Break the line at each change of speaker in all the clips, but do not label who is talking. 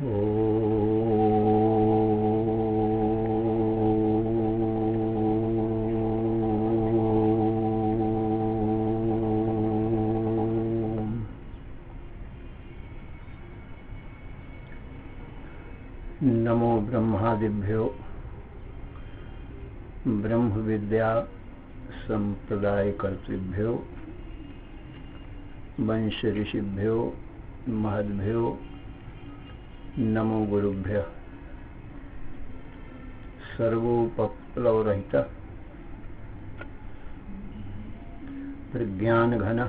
नमो ब्रह्मादिभ्यो ब्रह्म विद्या संप्रदाय कर्तृभ्यो वंश ऋषिभ्यो महद्भ्यो नमो गुरुभ्यः। सर्वोपप्लवरहित प्रज्ञानघन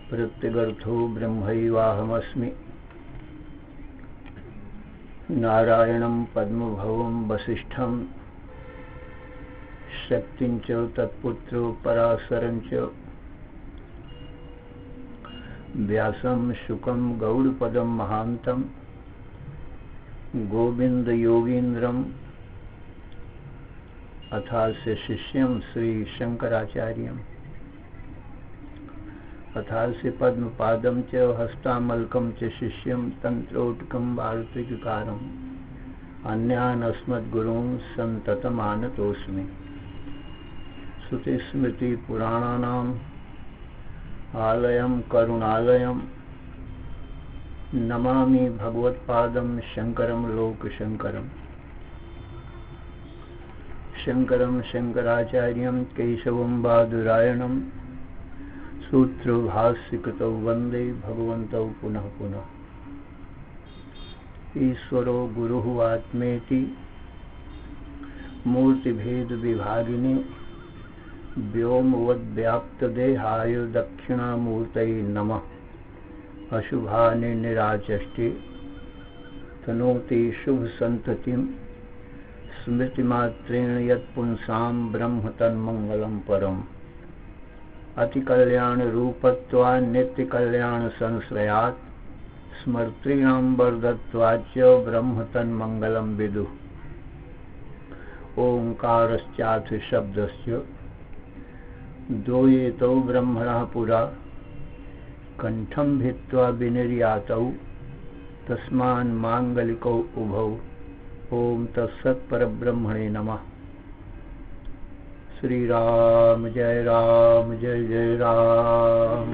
प्रत्यगर्थो ब्रह्मैवाहमस्मि। नारायणं पद्मभवं वसिष्ठं शक्तिं च तत्पुत्रो पराशरं च व्यासं शुकं गौड़पदं महान्तं गोविन्दयोगीन्द्रम् अथास्य शिष्यं श्रीशंकराचार्यम् अथास्य पद्मपादं च हस्तामलकं च शिष्यं तंत्रोटकं वार्तिककारम् अन्यान् अस्मद्गुरून् सन्ततमानतोऽस्मि। श्रुतिस्मृतिपुराणानाम् आलयं करुणालयं नमामि भगवत्पादं शंकरं लोकशंकरम्। शंकरं शंकराचार्यं केशवं बादरायणं सूत्रभाष्यकृतौ वन्दे भगवन्तौ पुनः पुनः। ईश्वरो गुरुः आत्मेति मूर्तिभेद विभागिने व्योमवद्व्याप्तदेहाय दक्षिणामूर्तये नमः। अशुभानि निराचष्टे तनोति शुभसन्ततिं स्मृतिमात्रेण यत्पुंसां ब्रह्म तन्मङ्गलं परम्। अतिकल्याण रूपत्वात् नित्यकल्याण संश्रयात् स्मर्तॄणां वर्धत्वाच्च ब्रह्म तन्मङ्गलं विदुः। ओंकारश्चाथ शब्दस्य द्वयेतौ ब्रह्मणः पुरा कंठं भित्त्वा विनिर्यातौ तस्मान् माङ्गलिकौ उभौ। ओम तत्सत् परब्रह्मणे नमः। श्री राम जय जय राम।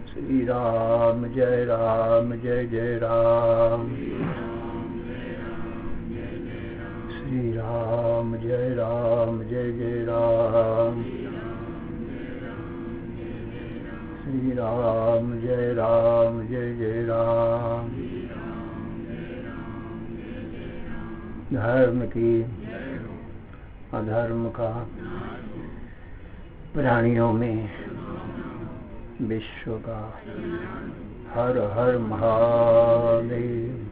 श्री राम जय जय राम। श्री राम जय जय राम। श्री राम जय जय राम। धर्म की अधर्म का प्राणियों में विश्व का हर हर महादेव।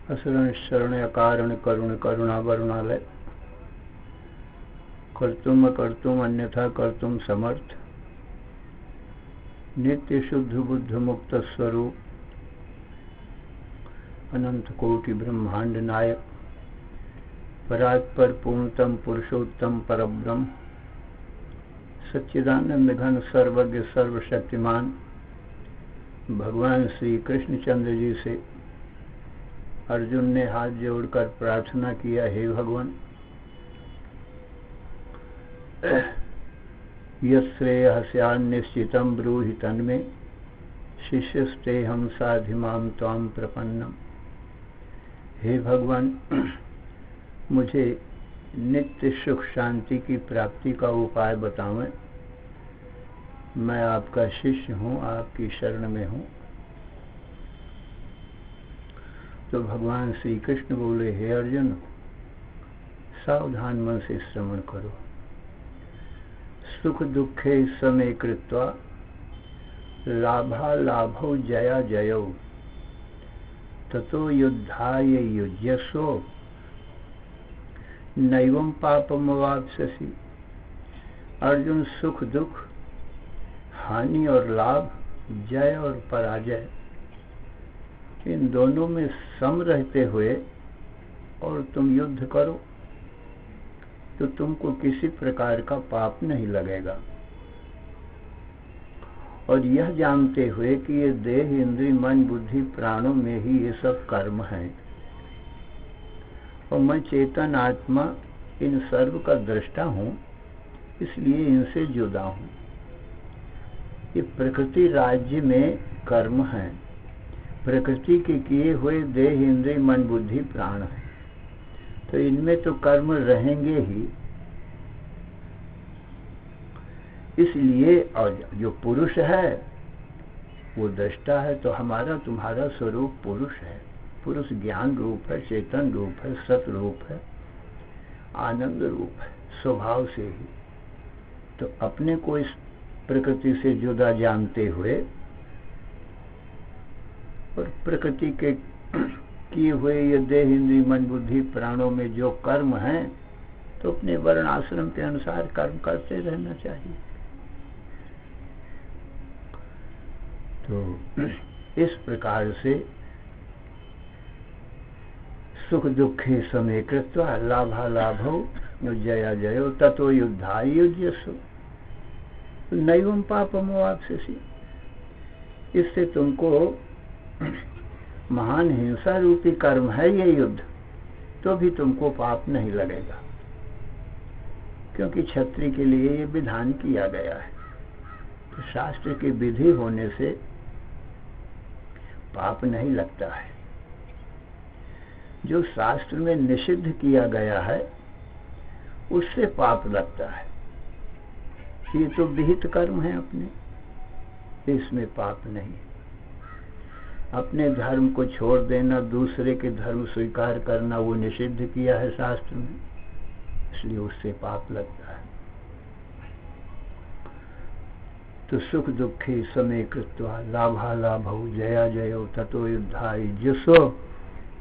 असरण शरण कारण करुण करुणा वरुणालय कर्तुम अकर्तुम अन्यथा कर्तुम समर्थ नित्य शुद्ध बुद्ध मुक्त स्वरूप अनंत कोटि ब्रह्मांड नायक परात्पर पूर्णतम पुरुषोत्तम परब्रह्म सच्चिदानंद घन सर्वज्ञ सर्वशक्तिमान भगवान श्री कृष्णचंद्र जी से अर्जुन ने हाथ जोड़कर प्रार्थना किया, हे भगवान, यश्रेयस्यान्निश्चितं ब्रूहि तन्मे शिष्यस्तेहं साधिमां त्वां प्रपन्नम्। हे भगवान, मुझे नित्य सुख शांति की प्राप्ति का उपाय बतावें। मैं आपका शिष्य हूँ, आपकी शरण में हूँ। तो भगवान श्री कृष्ण बोले, हे अर्जुन, सावधान मन से श्रवण करो। सुख दुखे समे कृत्वा लाभा लाभौ जया जयौ ततो युद्धाय युज्यस्व नैवं पापमवाप्स्यसि। अर्जुन, सुख दुख, हानि और लाभ, जय और पराजय, इन दोनों में सम रहते हुए और तुम युद्ध करो तो तुमको किसी प्रकार का पाप नहीं लगेगा। और यह जानते हुए कि ये देह, इंद्रिय, मन, बुद्धि, प्राणों में ही ये सब कर्म हैं और मैं चेतन आत्मा इन सर्व का दृष्टा हूँ, इसलिए इनसे जुदा हूँ। ये प्रकृति राज्य में कर्म है, प्रकृति के किए हुए देह, इंद्रिय, मन, बुद्धि, प्राण है, तो इनमें तो कर्म रहेंगे ही। इसलिए और जो पुरुष है वो दृष्टा है, तो हमारा तुम्हारा स्वरूप पुरुष है। पुरुष ज्ञान रूप है, चेतन रूप है, सत रूप है, आनंद रूप है स्वभाव से ही। तो अपने को इस प्रकृति से जुदा जानते हुए और प्रकृति के किए हुए ये देह, इंद्रिय, मन, बुद्धि, प्राणों में जो कर्म हैं, तो अपने वर्ण आश्रम के अनुसार कर्म करते रहना चाहिए। तो इस प्रकार से सुख दुखे समे कृत्वा लाभालाभौ जया जयो ततो युद्धाय युज्यसु नैवं पापमवाप्स्यसि। इससे तुमको महान हिंसा रूपी कर्म है ये युद्ध, तो भी तुमको पाप नहीं लगेगा, क्योंकि क्षत्रिय के लिए ये विधान किया गया है। तो शास्त्र की विधि होने से पाप नहीं लगता है। जो शास्त्र में निषिद्ध किया गया है उससे पाप लगता है। ये तो विहित कर्म है अपने, इसमें पाप नहीं। अपने धर्म को छोड़ देना, दूसरे के धर्म स्वीकार करना, वो निषिद्ध किया है शास्त्र में, इसलिए उससे पाप लगता है। तो सुख दुखे समे कृत्वा लाभालाभौ जया जयो ततो युद्धाय युज्यसो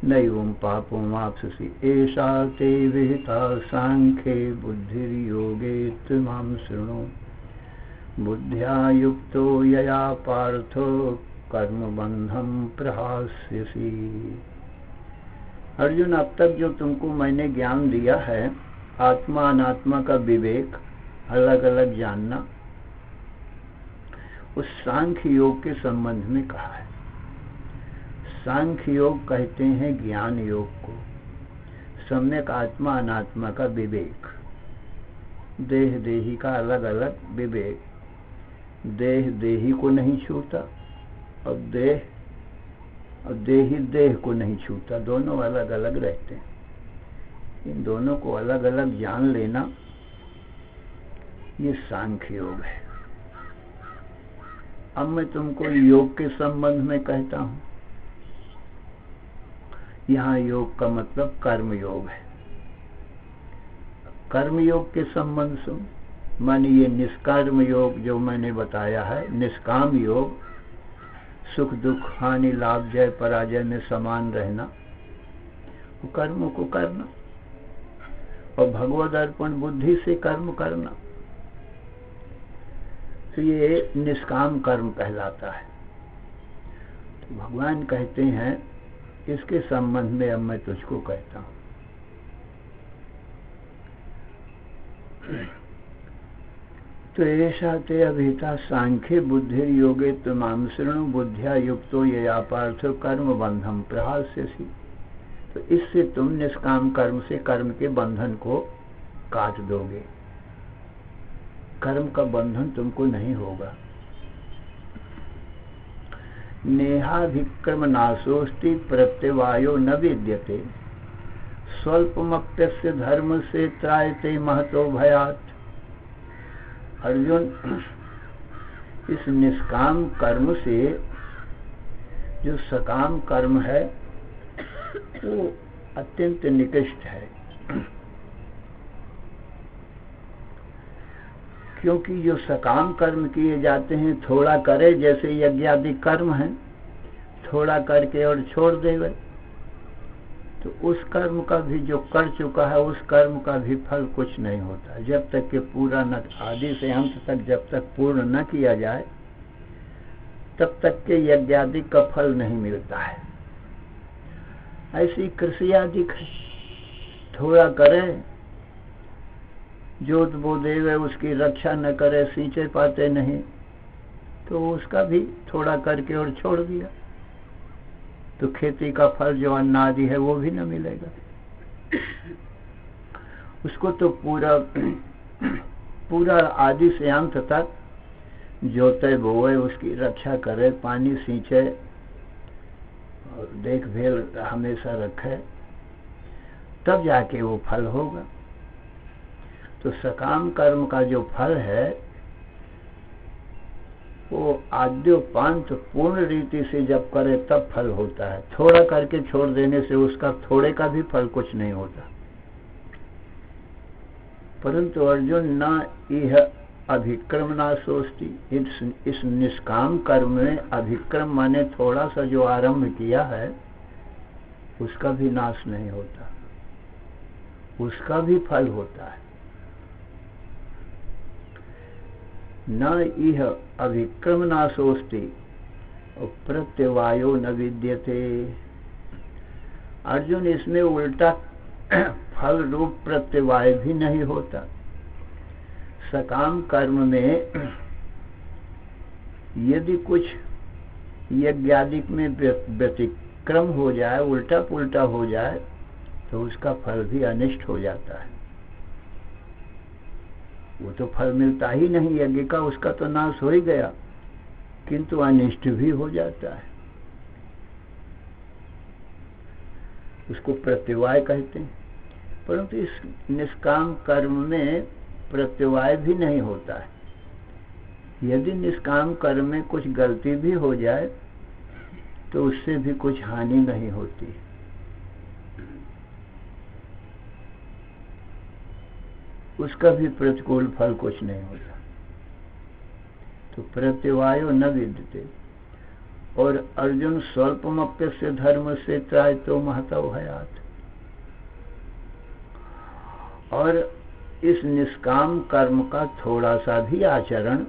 नैवं पापमवाप्स्यसि एषा ते विहिता सांख्ये बुद्धिर्योगे त्वां शृणु बुद्ध्या युक्तो यया पार्थो कर्मबंधं प्रहास्यसि। अर्जुन, अब तक जो तुमको मैंने ज्ञान दिया है, आत्मा अनात्मा का विवेक, अलग अलग जानना, उस सांख्य योग के संबंध में कहा है। सांख्य योग कहते हैं ज्ञान योग को, सम्यक आत्मा अनात्मा का विवेक, देह देही का अलग अलग विवेक। देह देही को नहीं छूता और देही देह को नहीं छूता, दोनों अलग अलग रहते हैं। इन दोनों को अलग अलग जान लेना, ये सांख्य योग है। अब मैं तुमको योग के संबंध में कहता हूं। यहाँ योग का मतलब कर्म योग है। कर्म योग के संबंध से माने ये निष्कर्म योग जो मैंने बताया है, निष्काम योग, सुख दुख हानि लाभ जय पराजय में समान रहना, वो कर्मों को करना और भगवद अर्पण बुद्धि से कर्म करना, तो ये निष्काम कर्म कहलाता है। तो भगवान कहते हैं इसके संबंध में अब मैं तुझको कहता हूं। तो ऐसा ते अभिता सांख्ये बुद्धिर्योगे त्वां शृणु बुद्ध्या युक्तो यया पार्थो कर्म बंधम प्रहास्यसि। तो इससे तुम निष्काम कर्म से कर्म के बंधन को काट दोगे, कर्म का बंधन तुमको नहीं होगा। नेहाभिक्रम नाशोस्ति प्रत्यवायो न विद्यते स्वल्पमप्यस्य धर्म से त्रायते महतो भयात्। अर्जुन, इस निष्काम कर्म से जो सकाम कर्म है वो अत्यंत निकृष्ट है, क्योंकि जो सकाम कर्म किए जाते हैं थोड़ा करे, जैसे यज्ञादि कर्म है, थोड़ा करके और छोड़ देवे, तो उस कर्म का भी जो कर चुका है उस कर्म का भी फल कुछ नहीं होता। जब तक कि पूरा न, आदि से अंत तक जब तक पूर्ण न किया जाए तब तक के यज्ञादि का फल नहीं मिलता है। ऐसी कृषि आदि थोड़ा करे, जोत बो देवे, उसकी रक्षा न करे, सींचे पाते नहीं, तो उसका भी थोड़ा करके और छोड़ दिया, तो खेती का फल जो अन्न आदि है वो भी न मिलेगा। उसको तो पूरा आदि से अंत तक जोते बोए, उसकी रक्षा करे, पानी सींचे और देखभाल हमेशा रखे, तब जाके वो फल होगा। तो सकाम कर्म का जो फल है वो आद्योपांत पूर्ण रीति से जब करे तब फल होता है। थोड़ा करके छोड़ देने से उसका थोड़े का भी फल कुछ नहीं होता। परंतु अर्जुन न यह अभिक्रम ना सोचती, इस निष्काम कर्म में अभिक्रम माने थोड़ा सा जो आरंभ किया है उसका भी नाश नहीं होता, उसका भी फल होता है। न यह अभिक्रम ना सोचती प्रत्यवायो न विद्यते। अर्जुन, इसमें उल्टा फल रूप प्रत्यवाय भी नहीं होता। सकाम कर्म में यदि कुछ यज्ञादिक में व्यतिक्रम हो जाए, उल्टा पुल्टा हो जाए, तो उसका फल भी अनिष्ट हो जाता है। वो तो फल मिलता ही नहीं यज्ञ का, उसका तो नाश हो ही गया, किंतु अनिष्ट भी हो जाता है। उसको प्रत्यवाय कहते हैं। परंतु इस निष्काम कर्म में प्रत्यवाय भी नहीं होता है। यदि निष्काम कर्म में कुछ गलती भी हो जाए तो उससे भी कुछ हानि नहीं होती। उसका भी प्रतिकूल फल कुछ नहीं होता। तो प्रत्यवायो न विद्यते। और अर्जुन, स्वल्पमप्यस्य धर्म से त्रायतो महतो भयात्। और इस निष्काम कर्म का थोड़ा सा भी आचरण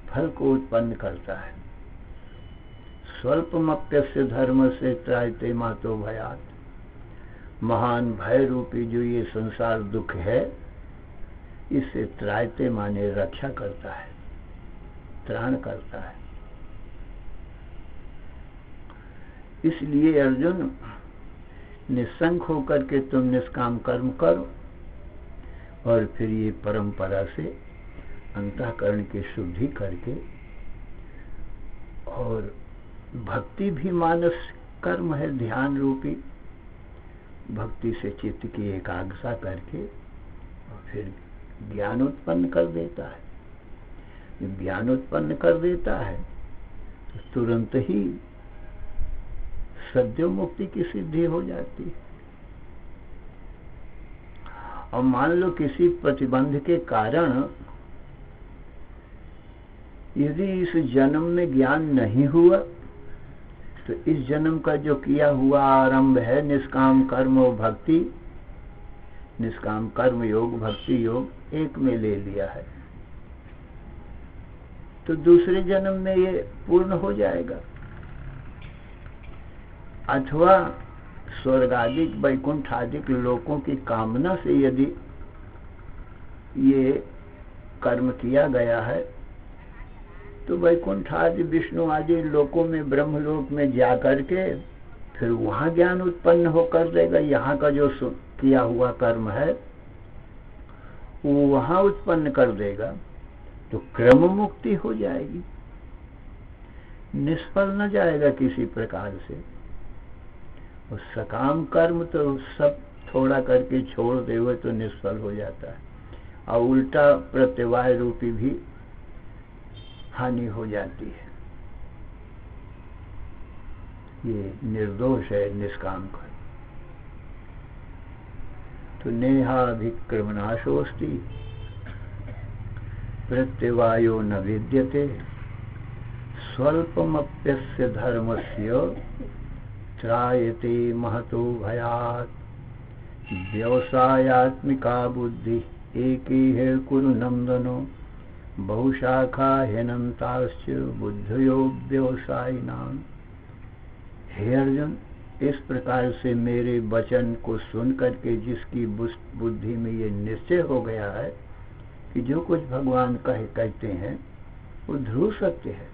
फल को उत्पन्न करता है। स्वल्पमप्यस्य धर्म से त्रायते महतो भयात्। महान भय रूपी जो ये संसार दुख है, इससे त्रायते माने रक्षा करता है, त्राण करता है। इसलिए अर्जुन, निस्संक होकर के तुम निष्काम कर्म करो और फिर ये परंपरा से अंतःकरण की शुद्धि करके, और भक्ति भी मानस कर्म है, ध्यान रूपी भक्ति से चित्त की एकाग्रता करके और फिर ज्ञान उत्पन्न कर देता है। जब ज्ञान उत्पन्न कर देता है तो तुरंत ही सद्यो मुक्ति की सिद्धि हो जाती है। और मान लो किसी प्रतिबंध के कारण यदि इस जन्म में ज्ञान नहीं हुआ, तो इस जन्म का जो किया हुआ आरंभ है निष्काम कर्म और भक्ति, निष्काम कर्म योग भक्ति योग एक में ले लिया है, तो दूसरे जन्म में ये पूर्ण हो जाएगा। अथवा स्वर्गादिक वैकुंठ आदिक लोकों की कामना से यदि ये कर्म किया गया है, तो वैकुंठ आदि विष्णु आदि लोकों में ब्रह्मलोक में जा करके फिर वहां ज्ञान उत्पन्न होकर देगा। यहाँ का जो किया हुआ कर्म है वो वहां उत्पन्न कर देगा, तो क्रम मुक्ति हो जाएगी, निष्फल न जाएगा किसी प्रकार से। और सकाम कर्म तो सब थोड़ा करके छोड़ देवे तो निष्फल हो जाता है, और उल्टा प्रत्यवाय रूपी भी हानि हो जाती है। ये निर्दोष है निष्काम कर्म। तो नेहाभिक्रमनाशोस्ति प्रत्यवायो न विद्यते स्वल्पमप्यस्य धर्मस्य त्रायते महतो भयात्। व्यवसायात्मिका बुद्धि एकी कुरु नंदनो बहुशाखा ह्यनंताश्च बुद्धयो व्यवसायिनाम्। हे अर्जुन, इस प्रकार से मेरे वचन को सुन करके जिसकी बुद्धि में ये निश्चय हो गया है कि जो कुछ भगवान कहते हैं वो ध्रुव सत्य है,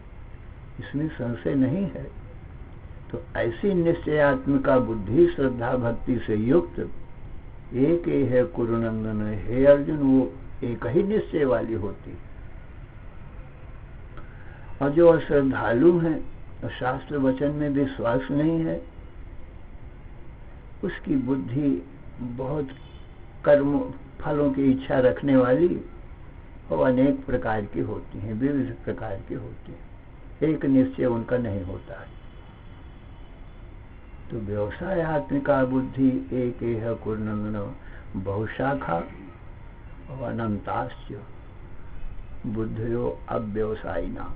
इसमें संशय नहीं है। तो ऐसी निश्चयात्मिका बुद्धि श्रद्धा भक्ति से युक्त एक ही है कुरुनंदन। हे अर्जुन, वो एक ही निश्चय वाली होती है। और जो अश्रद्धालु है और शास्त्र वचन में विश्वास नहीं है, उसकी बुद्धि बहुत कर्म फलों की इच्छा रखने वाली और अनेक प्रकार की होती हैं, विविध प्रकार की होती हैं। एक निश्चय उनका नहीं होता है। तो व्यवसायत्मिका बुद्धि एक है कुरुनंदन बहुशाखा और अनंताश्च बुद्धियो अव्यवसायिना।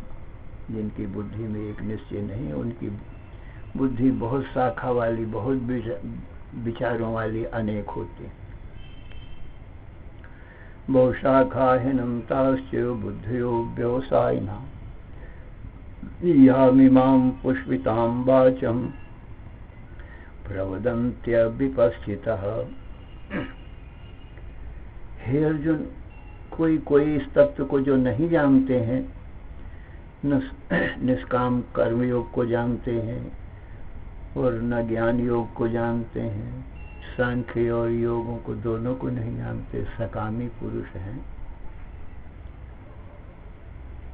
जिनकी बुद्धि में एक निश्चय नहीं, उनकी बुद्धि बहुत शाखा वाली, बहुत विचारों वाली अनेक होती है। बहुशाखा अनंताश्च बुद्धियो व्यवसायिना यामिमां पुष्पितां वाचं प्रवदन्त्यविपश्चितः। हे अर्जुन, कोई इस तत्व को जो नहीं जानते हैं, निष्काम कर्मयोग को जानते हैं और न ज्ञान योग को जानते हैं, सांख्य और योगों को दोनों को नहीं जानते, सकामी पुरुष हैं,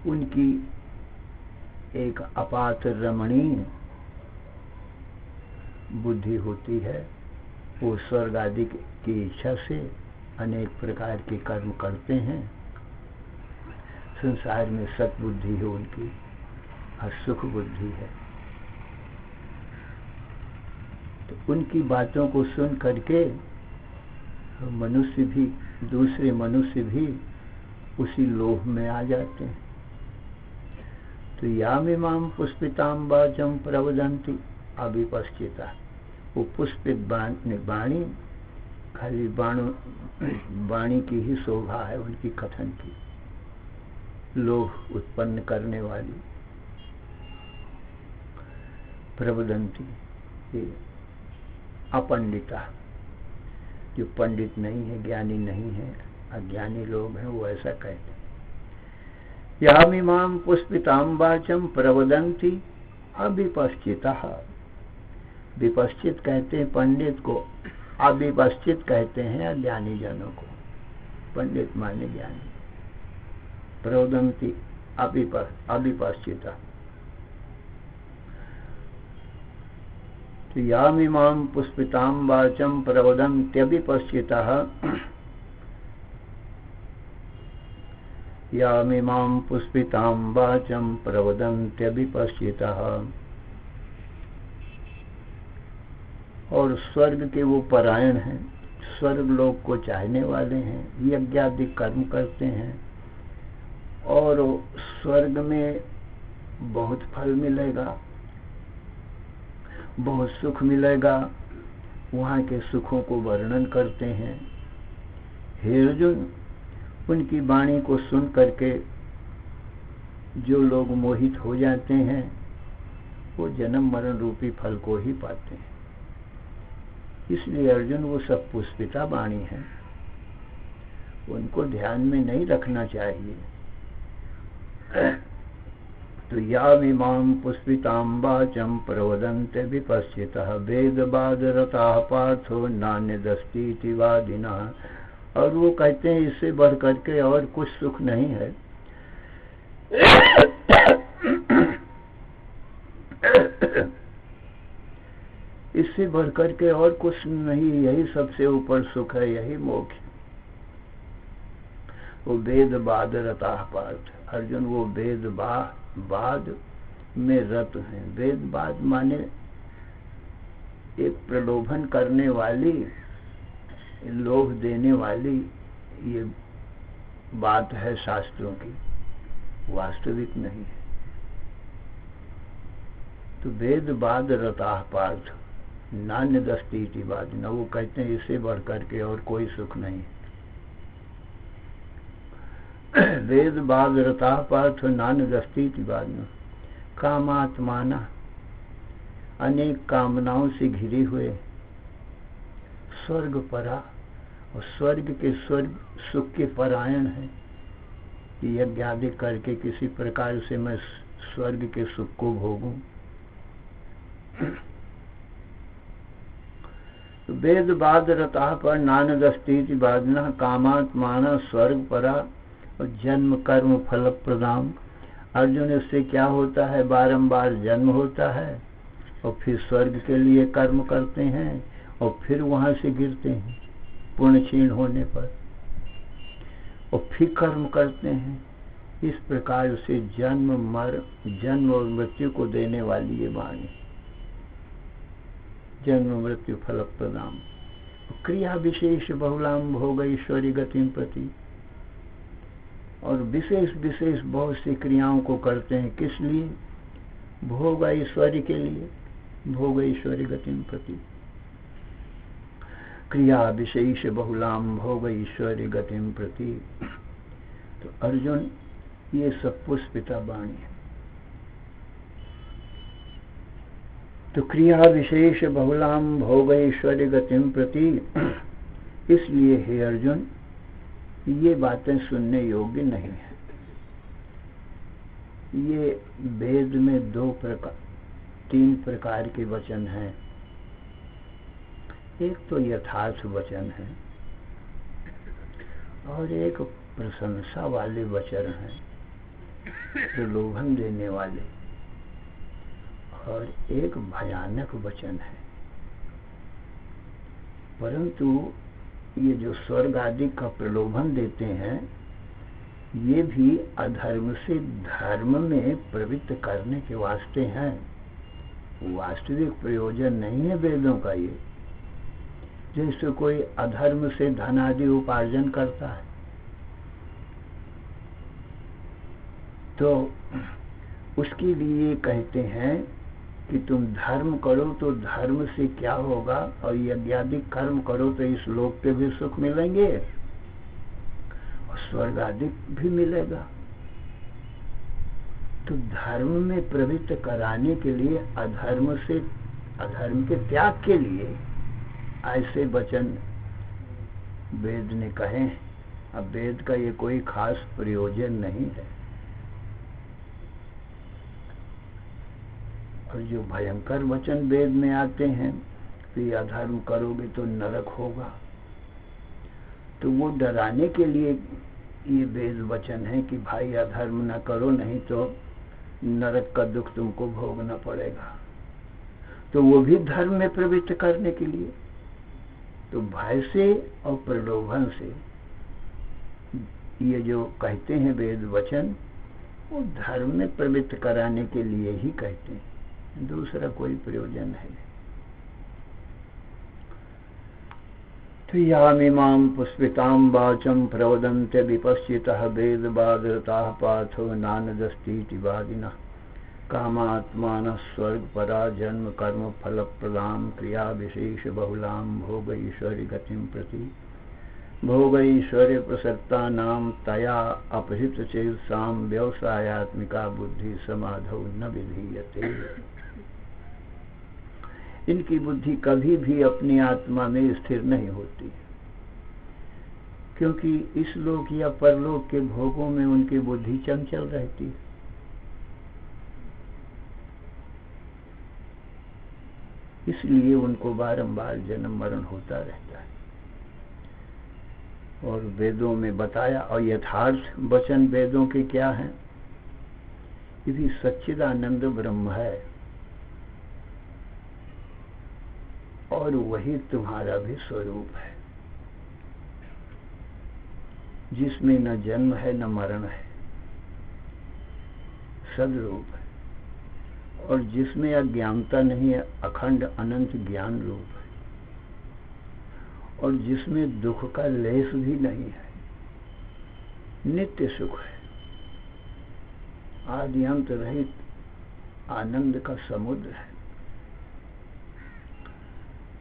उनकी एक अपात रमणीय बुद्धि होती है। वो स्वर्ग आदि की इच्छा से अनेक प्रकार के कर्म करते हैं। संसार में सत्बुद्धि है उनकी और सुख बुद्धि है। तो उनकी बातों को सुन करके मनुष्य भी, दूसरे मनुष्य भी उसी लोभ में आ जाते हैं। तो यामिमां पुष्पितां वाचं प्रवदन्ति अविपश्चिता। वो पुष्पित वाणी, खाली वाणी की ही शोभा है उनकी कथन की, लोभ उत्पन्न करने वाली। प्रवदन्ति, ये अपंडिता, जो पंडित नहीं है, ज्ञानी नहीं है, अज्ञानी लोग हैं, वो ऐसा कहते हैं। यामिमां पुष्पितां वाचं प्रवदन्ति अविपश्चितः। विपश्चित कहते हैं पंडित को, अविपश्चित कहते हैं अज्ञानी जनों को। पंडित माने ज्ञानी। प्रवदन्ति अविपश्चितः। तो यामिमां पुष्पितां वाचं प्रवदन्त्यविपश्चितः। यामिमां पुष्पितां वाचं प्रवदन्त्यविपश्चितः। और स्वर्ग के वो परायण हैं, स्वर्ग लोक को चाहने वाले हैं, यज्ञादि कर्म करते हैं और स्वर्ग में बहुत फल मिलेगा, बहुत सुख मिलेगा, वहाँ के सुखों को वर्णन करते हैं। हे अर्जुन, उनकी वाणी को सुन करके जो लोग मोहित हो जाते हैं, वो जन्म मरण रूपी फल को ही पाते हैं। इसलिए अर्जुन, वो सब पुष्पिता वाणी है, उनको ध्यान में नहीं रखना चाहिए। तो यामिमां पुष्पितां वाचं प्रवदन्त्यविपश्चितः वेदवादरताः पार्थो नान्यदस्तीति वादिनः। और वो कहते हैं इससे बढ़ करके और कुछ सुख नहीं है। इससे बढ़ करके और कुछ नहीं, यही सबसे ऊपर सुख है, यही मोक्ष। वो वेदवाद रताः पार्थ। अर्जुन, वो वेदवाद में रत हैं। वेदवाद माने एक प्रलोभन करने वाली, लोभ देने वाली ये बात है शास्त्रों की, वास्तविक नहीं है। तो वेदवाद रताः पार्थ नान्यदस्तीति वादिनः। वो कहते हैं इससे बढ़ करके और कोई सुख नहीं। वेदवाद रताः पार्थ नान्यदस्तीति वादिनः। कामात्माना, अनेक कामनाओं से घिरे हुए, स्वर्ग परा, और स्वर्ग के स्वर्ग सुख के परायण हैं। कि यज्ञ आदि करके किसी प्रकार से मैं स्वर्ग के सुख को भोगूं। तो वेद बाद रता पर नानदस्तीति बाधना कामात्माना स्वर्ग परा और जन्म कर्म फल प्रदान। अर्जुन, इससे क्या होता है? बारंबार जन्म होता है और फिर स्वर्ग के लिए कर्म करते हैं और फिर वहां से गिरते हैं पुण्य क्षीण होने पर, और फिर कर्म करते हैं। इस प्रकार से जन्म और मृत्यु को देने वाली ये वाणी, जन्म मृत्यु फल प्रदान। क्रिया विशेष बहुलाम भोग ईश्वरी गतिम प्रति, और विशेष विशेष बहुत सी क्रियाओं को करते हैं। किस लिए? भोग ईश्वरी के लिए, भोग ईश्वरी गतिम प्रति। क्रिया विशेष बहुलाम भोग ईश्वरी गतिम प्रति। तो अर्जुन, ये सब पुष्पिता वाणी है। तो क्रिया विशेष बहुलाम भोग ईश्वरी गतिम प्रति, इसलिए हे अर्जुन, ये बातें सुनने योग्य नहीं है। ये वेद में 3 प्रकार के वचन हैं। एक तो यथार्थ वचन है, और एक प्रशंसा वाले वचन हैं, प्रलोभन देने वाले, और एक भयानक वचन है। परंतु ये जो स्वर्ग आदि का प्रलोभन देते हैं, ये भी अधर्म से धर्म में प्रवृत्त करने के वास्ते हैं। वास्तविक प्रयोजन नहीं है वेदों का ये। जैसे कोई अधर्म से धन आदि उपार्जन करता है, तो उसके लिए कहते हैं कि तुम धर्म करो तो धर्म से क्या होगा, और यज्ञादि कर्म करो तो इस लोक के भी सुख मिलेंगे और स्वर्ग आदि भी मिलेगा। तो धर्म में प्रवृत्त कराने के लिए, अधर्म के त्याग के लिए ऐसे वचन वेद ने कहे। अब वेद का ये कोई खास प्रयोजन नहीं है। और जो भयंकर वचन वेद में आते हैं कि अधर्म करोगे तो नरक होगा, तो वो डराने के लिए ये वेद वचन है कि भाई अधर्म न करो, नहीं तो नरक का दुख तुमको भोगना पड़ेगा। तो वो भी धर्म में प्रवृत्त करने के लिए। तो भय से और प्रलोभन से ये जो कहते हैं वेद वचन, वो धर्म में प्रवृत्त कराने के लिए ही कहते हैं, दूसरा कोई प्रयोजन है। तो यामिमां पुष्पितां वाचं प्रवदन्ते विपश्चितः वेदबाधरताः पार्थो नानदस्तीति वादिनः कामात्मानः स्वर्गपरा जन्म कर्म फल प्रदां क्रिया विशेष बहुलां भोग ईश्वरी गतिं प्रति। भोग ऐश्वर्य प्रसक्तानां तया अपहृत चेतसां व्यवसायात्मिका बुद्धि समाधौ न विधीयते। इनकी बुद्धि कभी भी अपनी आत्मा में स्थिर नहीं होती, क्योंकि इस लोक या परलोक के भोगों में उनकी बुद्धि चंचल रहती है। इसलिए उनको बारंबार जन्म मरण होता रहता है। और वेदों में बताया, और यथार्थ वचन वेदों के क्या हैं? ये भी सच्चिदानंद ब्रह्म है, और वही तुम्हारा भी स्वरूप है, जिसमें न जन्म है न मरण है, सदरूप है, और जिसमें अज्ञानता नहीं है, अखंड अनंत ज्ञान रूप है, और जिसमें दुख का लेस भी नहीं है, नित्य सुख है, आदि अंत रहित आनंद का समुद्र है।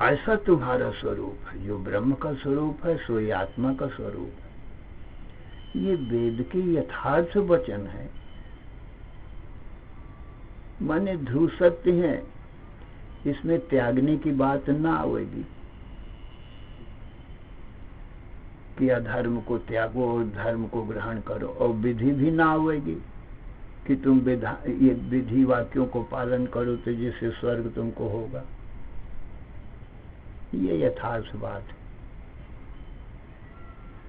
ऐसा तुम्हारा स्वरूप है। जो ब्रह्म का स्वरूप है सो ये आत्मा का स्वरूप है। ये वेद के यथार्थ वचन है, माने ध्रुव सत्य है, इसमें त्यागने की बात ना आएगी। कि अधर्म को त्यागो और धर्म को ग्रहण करो, और विधि भी ना आवेगी कि तुम ये विधि वाक्यों को पालन करो तो जिससे स्वर्ग तुमको होगा। ये यथार्थ बात है।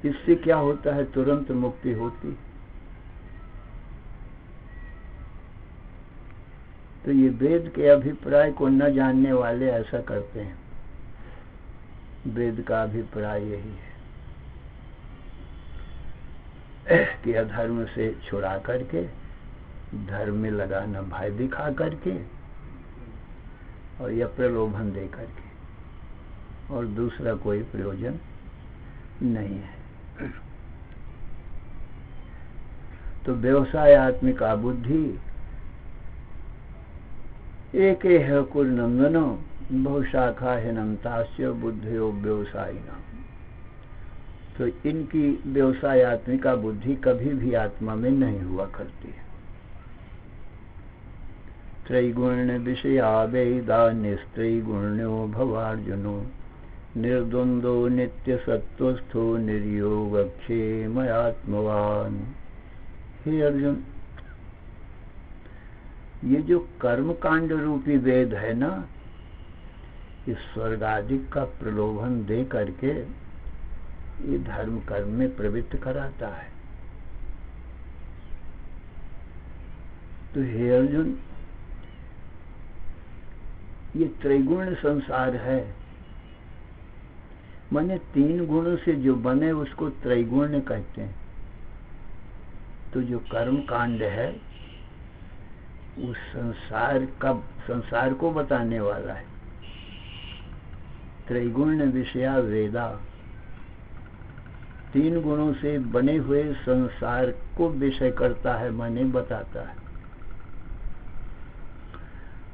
इससे क्या होता है, तुरंत मुक्ति होती। तो ये वेद के अभिप्राय को न जानने वाले ऐसा करते हैं। वेद का अभिप्राय यही है कि अधर्म से छुड़ा करके धर्म में लगाना, भय दिखा करके और या प्रलोभन दे करके, और दूसरा कोई प्रयोजन नहीं है। तो व्यवसायत्मिका बुद्धि एक है कुलनंदनो बहुशाखा हिनंतास्य बुद्धियो व्यवसायिना। तो इनकी व्यवसायत्मिका बुद्धि कभी भी आत्मा में नहीं हुआ करती है। त्रैगुण्य विषया वेदा निस्त्रैगुण्यो भवार्जुनो निर्द्वंदो नित्य सत्वस्थो निर्योगक्षेमयात्मवान। हे अर्जुन, ये जो कर्म कांड रूपी वेद है ना, इस स्वर्गादिक का प्रलोभन दे करके ये धर्म कर्म में प्रवृत्त कराता है। तो हे अर्जुन, ये त्रैगुण संसार है, माने 3 गुणों से जो बने उसको त्रैगुण्य कहते हैं। तो जो कर्म कांड है उस संसार को बताने वाला है। त्रैगुण्य विषया वेदा, 3 गुणों से बने हुए संसार को विषय करता है, माने बताता है।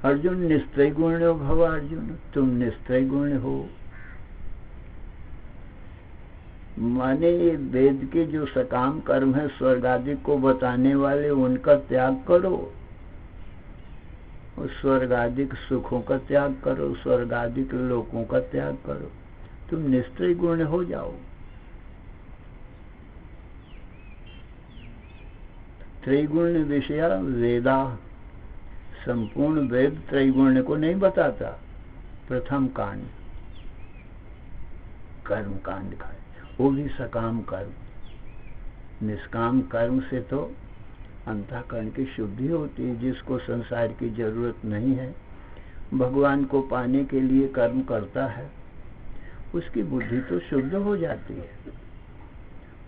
अर्जुन निस्त्रैगुण्यो भव, अर्जुन तुम निस्त्रैगुण्य हो। माने ये वेद के जो सकाम कर्म है स्वर्ग आदि को बताने वाले, उनका त्याग करो और स्वर्गादिक सुखों का त्याग करो, स्वर्गादिक लोकों का त्याग करो, तुम निस्त्रैगुण्य हो जाओ। त्रैगुण्य विषया वेदा, संपूर्ण वेद त्रैगुण्य को नहीं बताता। प्रथम कांड कर्म कांड का, वो भी सकाम कर्म। निष्काम कर्म से तो अंतःकरण की शुद्धि होती है। जिसको संसार की जरूरत नहीं है, भगवान को पाने के लिए कर्म करता है, उसकी बुद्धि तो शुद्ध हो जाती है,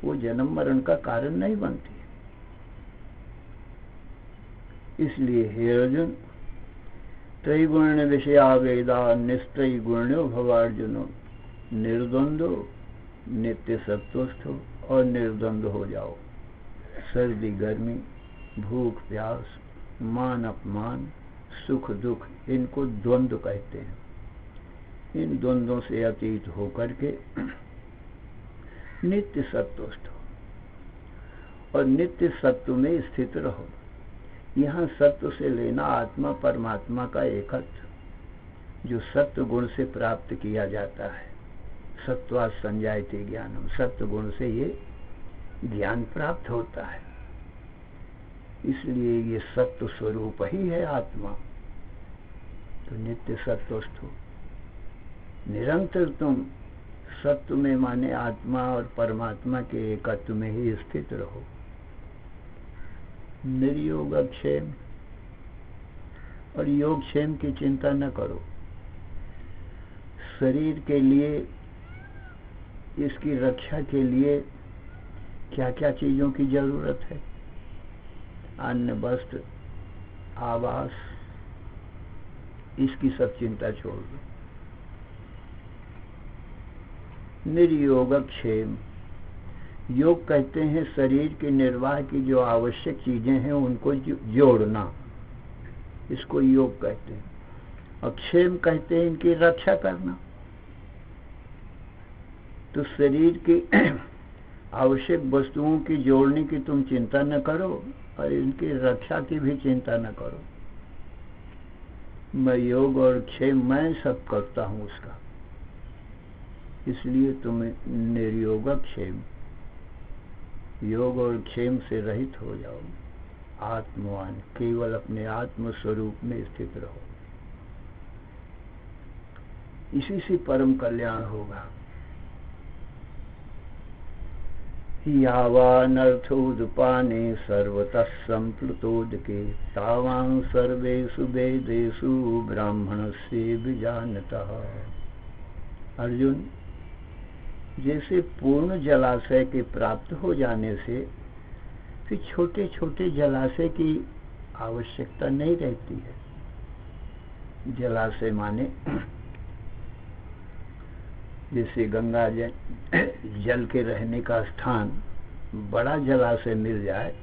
वो जन्म मरण का कारण नहीं बनती। इसलिए हे अर्जुन, त्रैगुण्य विषया वेदा निस्त्रैगुण्यो भवार्जुनो निर्द्वंदो नित्य सत्वस्थो, और निर्द्वंद हो जाओ। सर्दी गर्मी, भूख प्यास, मान अपमान, सुख दुख, इनको द्वंद्व कहते हैं। इन द्वंद्वों से अतीत होकर के नित्य सत्वस्थ हो और नित्य सत्व में स्थित रहो। यहाँ सत्व से लेना आत्मा परमात्मा का एकत्व, जो सत्व गुण से प्राप्त किया जाता है। सत्वात् संजायते ज्ञानम, सत्व गुण से ये ज्ञान प्राप्त होता है। इसलिए ये सत्व स्वरूप ही है आत्मा। तो नित्य सत्वस्थ हो, निरंतर तुम सत्व में, माने आत्मा और परमात्मा के एकत्व में ही स्थित रहो। निर्योगक्षेम, और योगक्षेम की चिंता न करो। शरीर के लिए, इसकी रक्षा के लिए क्या क्या चीजों की जरूरत है, अन्न वस्त्र आवास, इसकी सब चिंता छोड़ दो। निर्योगक्षेम, योग कहते हैं शरीर के निर्वाह की जो आवश्यक चीजें हैं उनको जोड़ना, इसको योग कहते हैं। और क्षेम कहते हैं इनकी रक्षा करना। तो शरीर की आवश्यक वस्तुओं की जोड़ने की तुम चिंता न करो और इनकी रक्षा की भी चिंता न करो। मैं योग और क्षेम मैं सब करता हूं उसका। इसलिए तुम निर्योगक्षेम, योग और क्षेम से रहित हो जाओ, आत्मवान, केवल अपने आत्म स्वरूप में स्थित रहो। इसी से परम कल्याण होगा। यावानर्थोदपाने सर्वतः संप्लुतोदके तावान् सर्वेषु वेदेषु ब्राह्मणस्य विजानतः। अर्जुन, जैसे पूर्ण जलाशय के प्राप्त हो जाने से फिर छोटे छोटे जलाशय की आवश्यकता नहीं रहती है। जलाशय माने जैसे गंगा जल के रहने का स्थान बड़ा जलाशय मिल जाए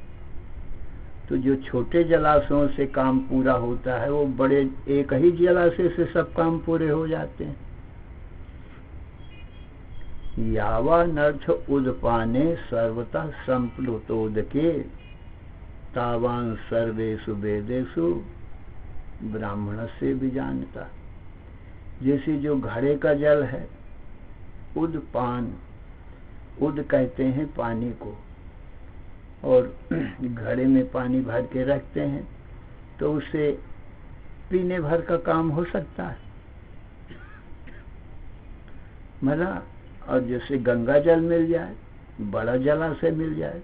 तो जो छोटे जलाशयों से काम पूरा होता है वो बड़े एक ही जलाशय से सब काम पूरे हो जाते हैं। यावानर्थ उदपाने सर्वतः संप्लुतोदके तावान् सर्वेषु वेदेषु ब्राह्मणस्य विजानता। जैसे जो घड़े का जल है, उदपान, उद कहते हैं पानी को, और घड़े में पानी भर के रखते हैं तो उससे पीने भर का काम हो सकता है मला। और जैसे गंगा जल मिल जाए, बड़ा जलाशय मिल जाए,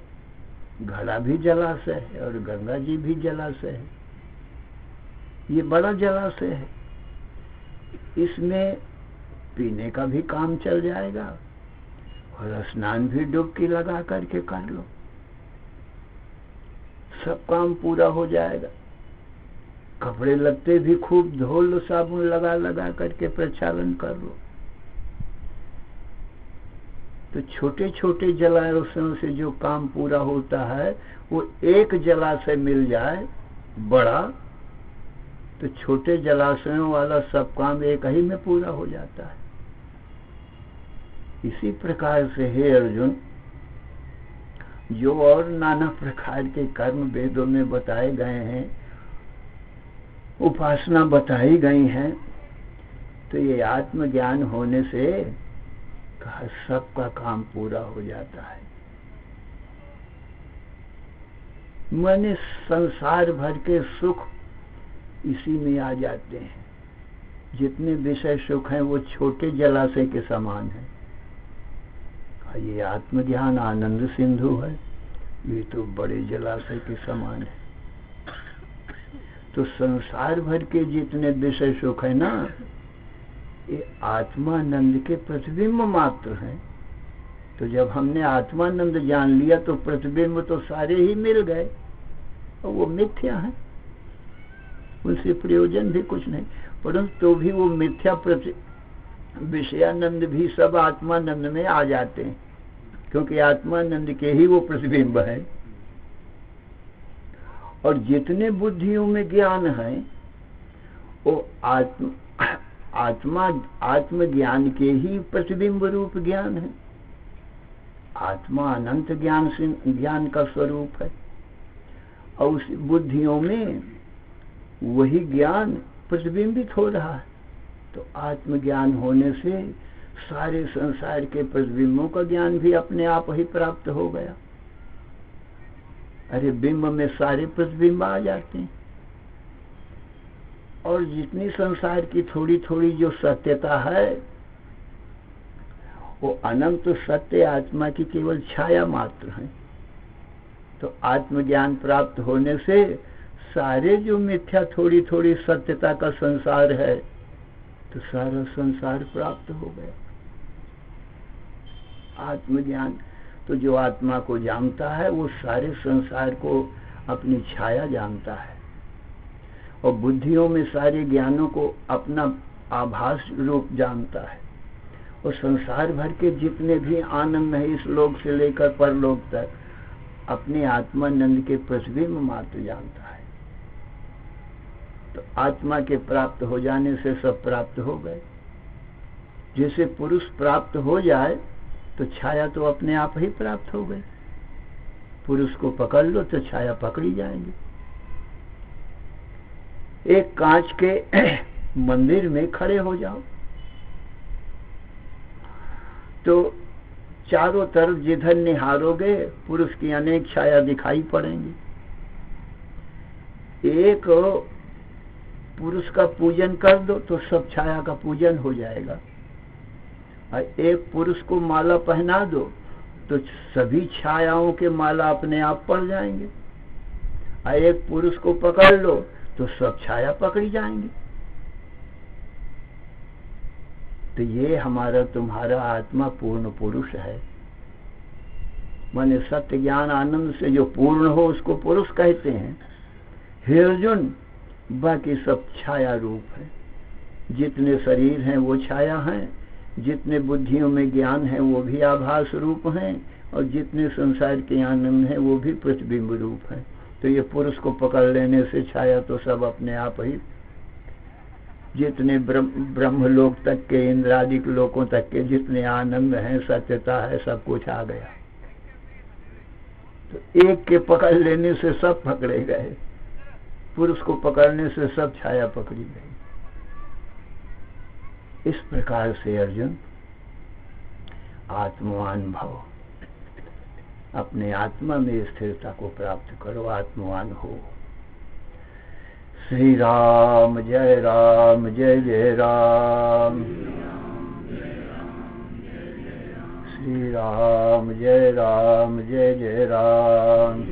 घड़ा भी जलाशय है और गंगा जी भी जलाशय है, ये बड़ा जलाशय है, इसमें पीने का भी काम चल जाएगा और स्नान भी डुबकी लगा करके कर लो, सब काम पूरा हो जाएगा। कपड़े लगते भी खूब धो लो, साबुन लगा लगा करके प्रक्षालन कर लो। तो छोटे छोटे जलाशयों से जो काम पूरा होता है वो एक जलाशय मिल जाए बड़ा तो छोटे जलाशयों वाला सब काम एक ही में पूरा हो जाता है। इसी प्रकार से हे अर्जुन, जो और नाना प्रकार के कर्म वेदों में बताए गए हैं, उपासना बताई गई हैं, तो ये आत्मज्ञान होने से सबका काम पूरा हो जाता है। माने संसार भर के सुख इसी में आ जाते हैं। जितने विषय सुख हैं वो छोटे जलाशय के समान है। ये आत्मज्ञान आनंद सिंधु है, ये तो बड़े जलाशय के समान है। तो संसार भर के जितने विषय सुख है ना, ये आत्मानंद के प्रतिबिंब मात्र हैं। तो जब हमने आत्मानंद जान लिया तो प्रतिबिंब तो सारे ही मिल गए और वो मिथ्या है, उनसे प्रयोजन भी कुछ नहीं। परंतु तो भी वो मिथ्या विषयानंद भी सब आत्मानंद में आ जाते हैं, क्योंकि आत्मानंद के ही वो प्रतिबिंब है। और जितने बुद्धियों में ज्ञान है वो आत्मज्ञान के ही प्रतिबिंब रूप ज्ञान है। आत्मा अनंत ज्ञान का स्वरूप है और उस बुद्धियों में वही ज्ञान प्रतिबिंबित हो रहा है। तो आत्मज्ञान होने से सारे संसार के प्रतिबिंबों का ज्ञान भी अपने आप ही प्राप्त हो गया। अरे बिंब में सारे प्रतिबिंब आ जाते हैं। और जितनी संसार की थोड़ी थोड़ी जो सत्यता है वो अनंत सत्य आत्मा की केवल छाया मात्र है। तो आत्मज्ञान प्राप्त होने से सारे जो मिथ्या थोड़ी थोड़ी सत्यता का संसार है तो सारा संसार प्राप्त हो गया। आत्मज्ञान तो जो आत्मा को जानता है वो सारे संसार को अपनी छाया जानता है और बुद्धियों में सारे ज्ञानों को अपना आभास रूप जानता है। और संसार भर के जितने भी आनंद है इस लोक से लेकर परलोक तक अपने आत्मानंद के प्रतिबिंब मात्र जानता है। तो आत्मा के प्राप्त हो जाने से सब प्राप्त हो गए। जैसे पुरुष प्राप्त हो जाए तो छाया तो अपने आप ही प्राप्त हो गई। पुरुष को पकड़ लो तो छाया पकड़ी जाएंगी। एक कांच के मंदिर में खड़े हो जाओ, तो चारों तरफ जिधर निहारोगे पुरुष की अनेक छाया दिखाई पड़ेंगी। एक पुरुष का पूजन कर दो तो सब छाया का पूजन हो जाएगा, और एक पुरुष को माला पहना दो तो सभी छायाओं के माला अपने आप पड़ जाएंगे, और एक पुरुष को पकड़ लो तो सब छाया पकड़ी जाएंगी। तो ये हमारा तुम्हारा आत्मा पूर्ण पुरुष है। माने सत्य ज्ञान आनंद से जो पूर्ण हो उसको पुरुष कहते हैं। हे अर्जुन, बाकी सब छाया रूप है। जितने शरीर हैं वो छाया हैं, जितने बुद्धियों में ज्ञान है वो भी आभास रूप हैं, और जितने संसार के आनंद है वो भी प्रतिबिंब रूप है। तो ये पुरुष को पकड़ लेने से छाया तो सब अपने आप ही, जितने ब्रह्मलोक तक के, इंद्रादिक लोकों तक के जितने आनंद हैं, सत्यता है, सब कुछ आ गया। तो एक के पकड़ लेने से सब पकड़े गए, पुरुष को पकड़ने से सब छाया पकड़ी गई। इस प्रकार से अर्जुन आत्मवान भव, अपने आत्मा में स्थिरता को प्राप्त करो, आत्मवान हो। श्री राम जय जय राम, श्री राम जय जय राम,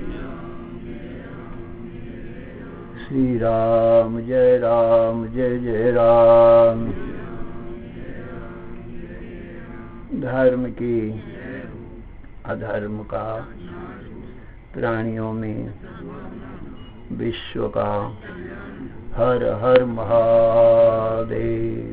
श्री राम जय जय राम। धर्म की अधर्म का, प्राणियों में विश्व का, हर हर महादेव।